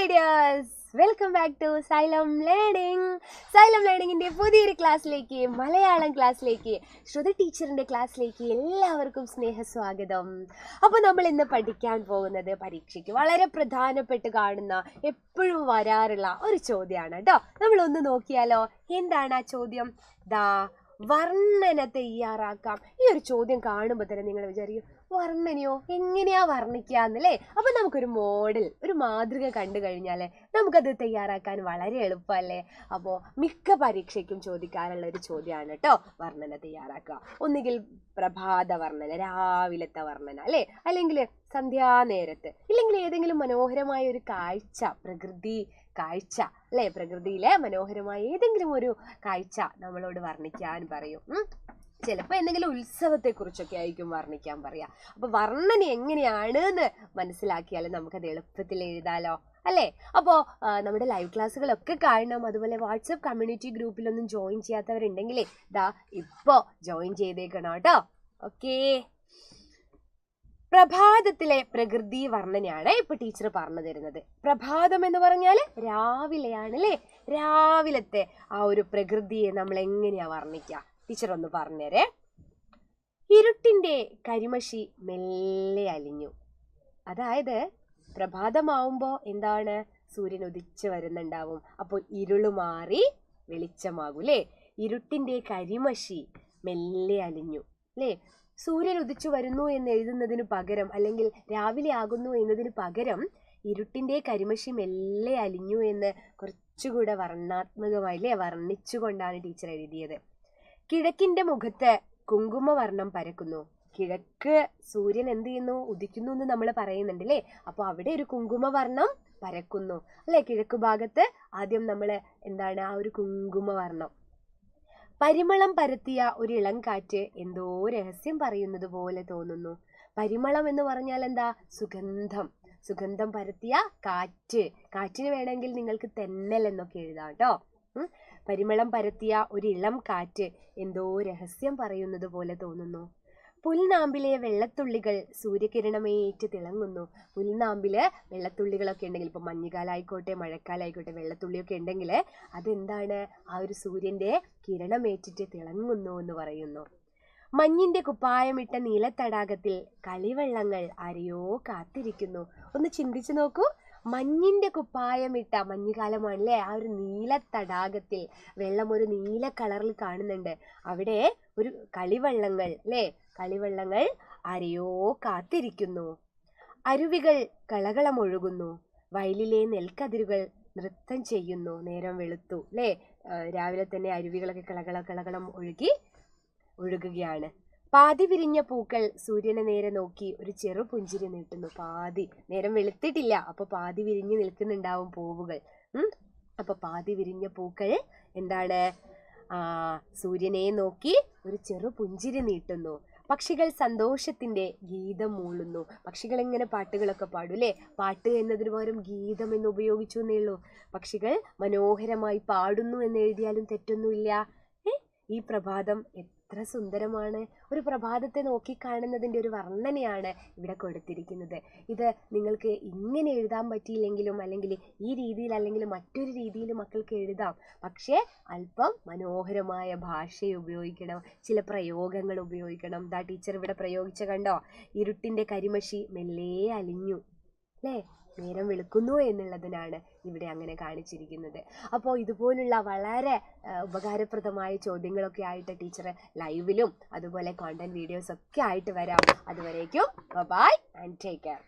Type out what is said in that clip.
Hi dears, welcome back to Xylem learning. Xylem ലേണിങ്ങിൻ്റെ പുതിയൊരു ക്ലാസ്സിലേക്ക്, മലയാളം ക്ലാസ്സിലേക്ക്, ശ്രുതി ടീച്ചറിൻ്റെ ക്ലാസ്സിലേക്ക് എല്ലാവർക്കും സ്നേഹസ്വാഗതം. അപ്പോൾ നമ്മൾ ഇന്ന് പഠിക്കാൻ പോകുന്നത് പരീക്ഷയ്ക്ക് വളരെ പ്രധാനപ്പെട്ട് കാണുന്ന, എപ്പോഴും വരാറുള്ള ഒരു ചോദ്യമാണ് കേട്ടോ. നമ്മളൊന്ന് നോക്കിയാലോ. എന്താണ് ആ ചോദ്യം? വർണ്ണന തയ്യാറാക്കാം. ഈ ഒരു ചോദ്യം കാണുമ്പോൾ തന്നെ നിങ്ങൾ വിചാരിക്കും, വർണ്ണനയോ, എങ്ങനെയാ വർണ്ണിക്കാന്നല്ലേ? അപ്പൊ നമുക്കൊരു മോഡൽ, ഒരു മാതൃക കണ്ടു കഴിഞ്ഞാൽ നമുക്കത് തയ്യാറാക്കാൻ വളരെ എളുപ്പമല്ലേ? അപ്പോൾ മിക്ക പരീക്ഷയ്ക്കും ചോദിക്കാറുള്ള ഒരു ചോദ്യമാണ് കേട്ടോ, വർണ്ണന തയ്യാറാക്കുക. ഒന്നുകിൽ പ്രഭാത വർണ്ണന, രാവിലത്തെ വർണ്ണന അല്ലേ, അല്ലെങ്കിൽ സന്ധ്യാനേരത്ത്, ഇല്ലെങ്കിൽ ഏതെങ്കിലും മനോഹരമായ ഒരു കാഴ്ച, പ്രകൃതി കാഴ്ച അല്ലേ, പ്രകൃതിയിലെ മനോഹരമായ ഏതെങ്കിലും ഒരു കാഴ്ച നമ്മളോട് വർണ്ണിക്കാൻ പറയും. ചിലപ്പോൾ എന്തെങ്കിലും ഉത്സവത്തെക്കുറിച്ചൊക്കെ ആയിരിക്കും വർണ്ണിക്കാൻ പറയാ. അപ്പൊ വർണ്ണന എങ്ങനെയാണ് എന്ന് മനസ്സിലാക്കിയാൽ നമുക്കത് എളുപ്പത്തിൽ എഴുതാലോ അല്ലേ? അപ്പോൾ നമ്മുടെ ലൈവ് ക്ലാസ്സുകളൊക്കെ കാണണം. അതുപോലെ വാട്സപ്പ് കമ്മ്യൂണിറ്റി ഗ്രൂപ്പിലൊന്നും ജോയിൻ ചെയ്യാത്തവരുണ്ടെങ്കിലേ ഇപ്പോ ജോയിൻ ചെയ്തേക്കണം കേട്ടോ. ഓക്കേ, പ്രഭാതത്തിലെ പ്രകൃതി വർണ്ണനയാണ് ഇപ്പൊ ടീച്ചർ പറഞ്ഞു തരുന്നത്. പ്രഭാതം എന്ന് പറഞ്ഞാൽ രാവിലെയാണ് അല്ലേ? രാവിലത്തെ ആ ഒരു പ്രകൃതിയെ നമ്മൾ എങ്ങനെയാ വർണ്ണിക്കുക? ടീച്ചർ ഒന്ന് പറഞ്ഞേരേ. ഇരുട്ടിന്റെ കരിമഷി മെല്ലെ അലിഞ്ഞു. അതായത് പ്രഭാതമാവുമ്പോ എന്താണ്? സൂര്യൻ ഉദിച്ചു വരുന്നുണ്ടാവും. അപ്പോൾ ഇരുള് മാറി വെളിച്ചമാകൂലേ? ഇരുട്ടിന്റെ കരിമഷി മെല്ലെ അലിഞ്ഞു അല്ലേ? സൂര്യൻ ഉദിച്ചു വരുന്നു എന്ന് എഴുതുന്നതിന് പകരം, അല്ലെങ്കിൽ രാവിലെ ആകുന്നു എന്നതിന് പകരം, ഇരുട്ടിന്റെ കരിമഷി മെല്ലെ അലിഞ്ഞു എന്ന് കുറച്ചുകൂടെ വർണ്ണാത്മകമായില്ലേ, വർണ്ണിച്ചുകൊണ്ടാണ് ടീച്ചർ എഴുതിയത്. കിഴക്കിന്റെ മുഖത്ത് കുങ്കുമവർണ്ണം പരക്കുന്നു. കിഴക്ക് സൂര്യൻ എന്ത് ചെയ്യുന്നു? ഉദിക്കുന്നു എന്ന് നമ്മൾ പറയുന്നുണ്ടല്ലേ? അപ്പോൾ അവിടെ ഒരു കുങ്കുമവർണ്ണം പരക്കുന്നു അല്ലെ? കിഴക്ക് ഭാഗത്ത് ആദ്യം നമ്മൾ എന്താണ്? ആ ഒരു കുങ്കുമവർണ്ണം. പരിമളം പരത്തിയ ഒരു ഇളം കാറ്റ് എന്തോ രഹസ്യം പറയുന്നത് പോലെ തോന്നുന്നു. പരിമളം എന്ന് പറഞ്ഞാൽ എന്താ? സുഗന്ധം. സുഗന്ധം പരത്തിയ കാറ്റ്. കാറ്റിന് വേണമെങ്കിൽ നിങ്ങൾക്ക് തെന്നൽ എന്നൊക്കെ എഴുതാം കേട്ടോ. പരിമളം പരത്തിയ ഒരു ഇളം കാറ്റ് എന്തോ രഹസ്യം പറയുന്നത് പോലെ തോന്നുന്നു. പുൽനാമ്പിലെ വെള്ളത്തുള്ളികൾ സൂര്യകിരണമേറ്റ് തിളങ്ങുന്നു. പുൽനാമ്പില് വെള്ളത്തുള്ളികളൊക്കെ ഉണ്ടെങ്കിൽ, ഇപ്പൊ മഞ്ഞുകാലായിക്കോട്ടെ മഴക്കാലായിക്കോട്ടെ, വെള്ളത്തുള്ളിയൊക്കെ ഉണ്ടെങ്കിൽ അതെന്താണ്? ആ ഒരു സൂര്യന്റെ കിരണമേറ്റിട്ട് തിളങ്ങുന്നു എന്ന് പറയുന്നു. മഞ്ഞിന്റെ കുപ്പായമിട്ട നീലത്തടാകത്തിൽ കളിവെള്ളങ്ങൾ ആരെയോ കാത്തിരിക്കുന്നു. ഒന്ന് ചിന്തിച്ചു നോക്കൂ. മഞ്ഞിന്റെ കുപ്പായമിട്ട, മഞ്ഞുകാലമാണല്ലേ, ആ ഒരു നീല തടാകത്തിൽ വെള്ളം ഒരു നീല കളറിൽ കാണുന്നുണ്ട്. അവിടെ ഒരു കളിവെള്ളങ്ങൾ അല്ലേ, കളിവെള്ളങ്ങൾ ആരെയോ കാത്തിരിക്കുന്നു. അരുവികൾ കളകളമൊഴുകുന്നു. വയലിലെ നെൽക്കതിരുകൾ നൃത്തം ചെയ്യുന്നു. നേരം വെളുത്തു അല്ലേ? രാവിലെ തന്നെ അരുവികളൊക്കെ കളകളം ഒഴുകുകയാണ്. പാതി വിരിഞ്ഞ പൂക്കൾ സൂര്യനെ നേരെ നോക്കി ഒരു ചെറു പുഞ്ചിരി നീട്ടുന്നു. പാതി, നേരം വെളുത്തിട്ടില്ല, അപ്പൊ പാതി വിരിഞ്ഞു നിൽക്കുന്നുണ്ടാവും പൂവുകൾ. അപ്പൊ പാതി വിരിഞ്ഞ പൂക്കൾ എന്താണ്? സൂര്യനെ നോക്കി ഒരു ചെറു പുഞ്ചിരി നീട്ടുന്നു. പക്ഷികൾ സന്തോഷത്തിന്റെ ഗീതം മൂളുന്നു. പക്ഷികൾ എങ്ങനെ പാട്ടുകളൊക്കെ പാടും അല്ലേ? പാട്ട് എന്നതിന് പകരം ഗീതം എന്ന് ഉപയോഗിച്ചു എന്നേ ഉള്ളൂ. പക്ഷികൾ മനോഹരമായി പാടുന്നു എന്ന് എഴുതിയാലും തെറ്റൊന്നുമില്ല. ഈ പ്രഭാതം എത്ര സുന്ദരമാണ്. ഒരു പ്രഭാതത്തെ നോക്കി കാണുന്നതിൻ്റെ ഒരു വർണ്ണനയാണ് ഇവിടെ കൊടുത്തിരിക്കുന്നത്. ഇത് നിങ്ങൾക്ക് ഇങ്ങനെ എഴുതാൻ പറ്റിയില്ലെങ്കിലും, അല്ലെങ്കിൽ ഈ രീതിയിൽ അല്ലെങ്കിൽ മറ്റൊരു രീതിയിൽ മക്കൾക്ക് എഴുതാം. പക്ഷേ അല്പം മനോഹരമായ ഭാഷ ഉപയോഗിക്കണം, ചില പ്രയോഗങ്ങൾ ഉപയോഗിക്കണം. ടീച്ചർ ഇവിടെ പ്രയോഗിച്ച കണ്ടോ? ഇരുട്ടിന്റെ കരിമഷി മെല്ലെ അലിഞ്ഞു അല്ലേ? നേരം വെളുക്കുന്നു എന്നുള്ളതിനാണ് ഇവിടെ അങ്ങനെ കാണിച്ചിരിക്കുന്നത്. അപ്പോൾ ഇതുപോലുള്ള വളരെ ഉപകാരപ്രദമായ ചോദ്യങ്ങളൊക്കെ ആയിട്ട് ടീച്ചർ ലൈവിലും അതുപോലെ കോണ്ടന്റ് വീഡിയോസ് ഒക്കെ ആയിട്ട് വരാം. അതുവരേക്കും ബൈ ആൻഡ് ടേക്ക് കെയർ.